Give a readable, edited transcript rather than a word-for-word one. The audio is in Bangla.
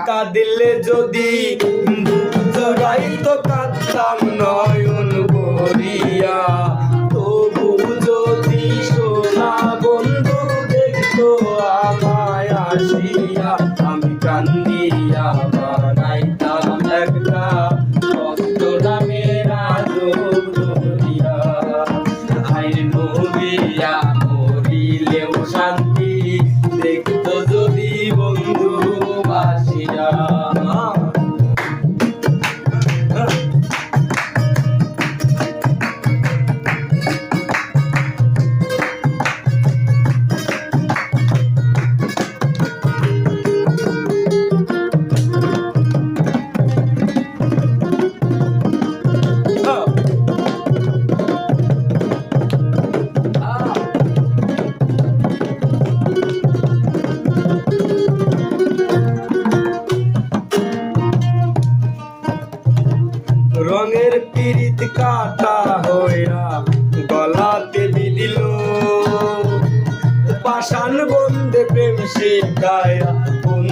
কাঁদিলে যদি জড়াইতো কাঁদতাম নয়ন ভরিয়া, তবু যদি সোনা বন্ধু দেখতো আমায় আসিয়া, আমি কান্দিয়া বানাইতাম একটা কষ্ট নামের আজব দরিয়া। আইন নবিয়া মরিলেও শান্তি দেখতো যদি বন্ধু বাসিয়া। রঙের পিরিত কাটা হইয়া গলাতে বিদিল, পাষাণ বন্ধে প্রেম শিখায়া কোন